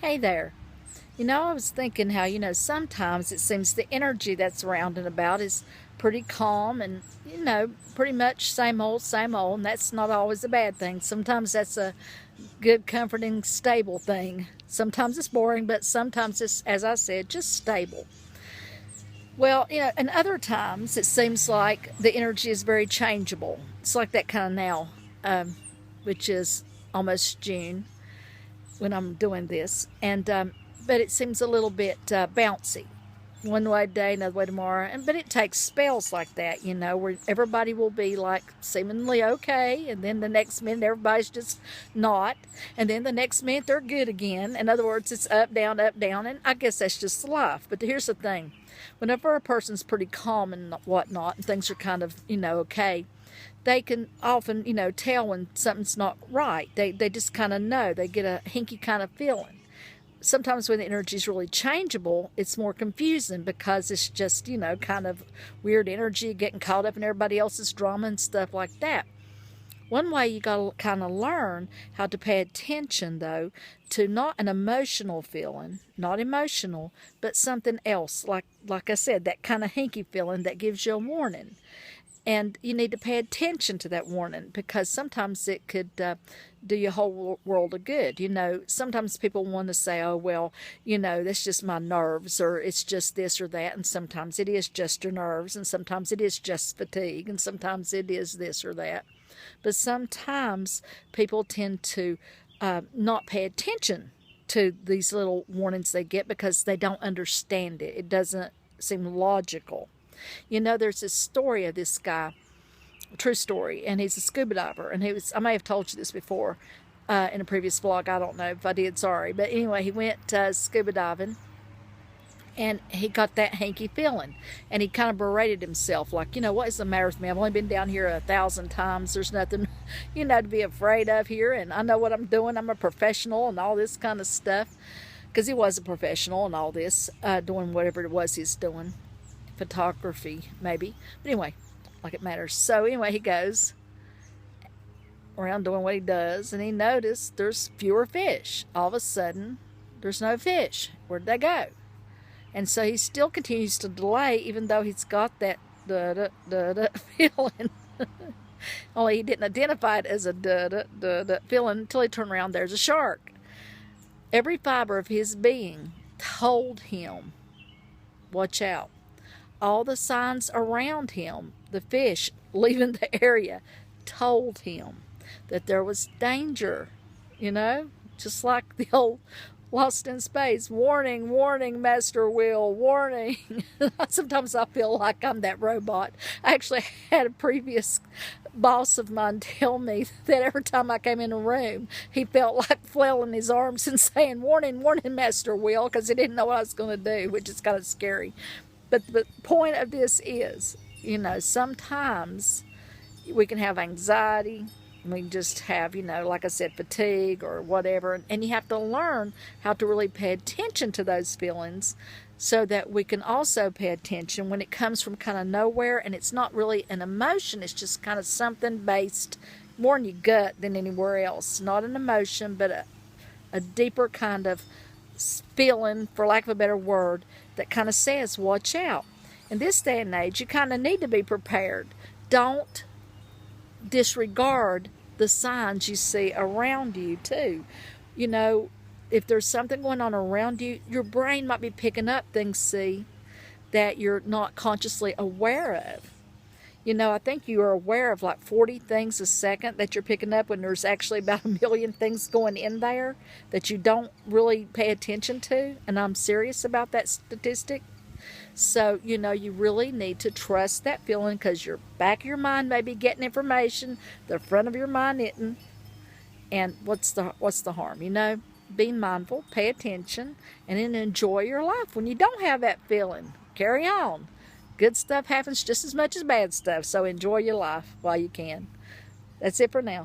Hey there. I was thinking how, sometimes it seems the energy that's around and about is pretty calm and, pretty much same old, and that's not always a bad thing. Sometimes that's a good, comforting, stable thing. Sometimes it's boring, but sometimes it's, as I said, just stable. Well, and other times it seems like the energy is very changeable. It's like that kind of now, which is almost June when I'm doing this, and but it seems a little bit bouncy. One way today, another way tomorrow, and but it takes spells like that, where everybody will be like seemingly okay, and then the next minute everybody's just not, and then the next minute they're good again. In other words, it's up, down, and I guess that's just life. But here's the thing: whenever a person's pretty calm and whatnot, and things are kind of okay, they can often, tell when something's not right. They just kind of know. They get a hinky kind of feeling. Sometimes when the energy is really changeable, it's more confusing because it's just, kind of weird energy getting caught up in everybody else's drama and stuff like that. One way you got to kind of learn how to pay attention, though, to not an emotional feeling, not emotional, but something else. Like I said, that kind of hinky feeling that gives you a warning. And you need to pay attention to that warning because sometimes it could do your whole world of good. Sometimes people want to say, oh, well, that's just my nerves, or it's just this or that. And sometimes it is just your nerves, and sometimes it is just fatigue, and sometimes it is this or that. But sometimes people tend to not pay attention to these little warnings they get because they don't understand it. It doesn't seem logical. There's this story of this guy, true story, and he's a scuba diver, and I may have told you this before in a previous vlog. I don't know if I did, sorry. But anyway, he went scuba diving, and he got that hanky feeling, and he kind of berated himself, like, what is the matter with me? I've only been down here 1,000 times. There's nothing, to be afraid of here, and I know what I'm doing. I'm a professional and all this kind of stuff, because he was a professional and all this, doing whatever it was he's doing. Photography, maybe. But anyway, like it matters. So anyway, he goes around doing what he does, and he noticed there's fewer fish. All of a sudden, there's no fish. Where'd they go? And so he still continues to delay, even though he's got that da-da-da-da feeling. Only he didn't identify it as a da-da-da-da feeling until he turned around. There's a shark. Every fiber of his being told him, watch out. All the signs around him, the fish leaving the area, told him that there was danger, just like the old Lost in Space, warning, warning, Master Will, warning. Sometimes I feel like I'm that robot. I actually had a previous boss of mine tell me that every time I came in a room, he felt like flailing his arms and saying, warning, warning, Master Will, because he didn't know what I was going to do, which is kind of scary. But the point of this is, sometimes we can have anxiety. We can just have, like I said, fatigue or whatever. And you have to learn how to really pay attention to those feelings so that we can also pay attention when it comes from kind of nowhere and it's not really an emotion. It's just kind of something based more in your gut than anywhere else. Not an emotion, but a deeper kind of feeling, for lack of a better word, that kind of says, watch out. In this day and age, you kind of need to be prepared. Don't disregard the signs you see around you, too. If there's something going on around you, your brain might be picking up things, that you're not consciously aware of. I think you are aware of like 40 things a second that you're picking up when there's actually about 1 million things going in there that you don't really pay attention to. And I'm serious about that statistic. So, you really need to trust that feeling because your back of your mind may be getting information, the front of your mind isn't. And what's the harm? Be mindful, pay attention, and then enjoy your life when you don't have that feeling. Carry on. Good stuff happens just as much as bad stuff, so enjoy your life while you can. That's it for now.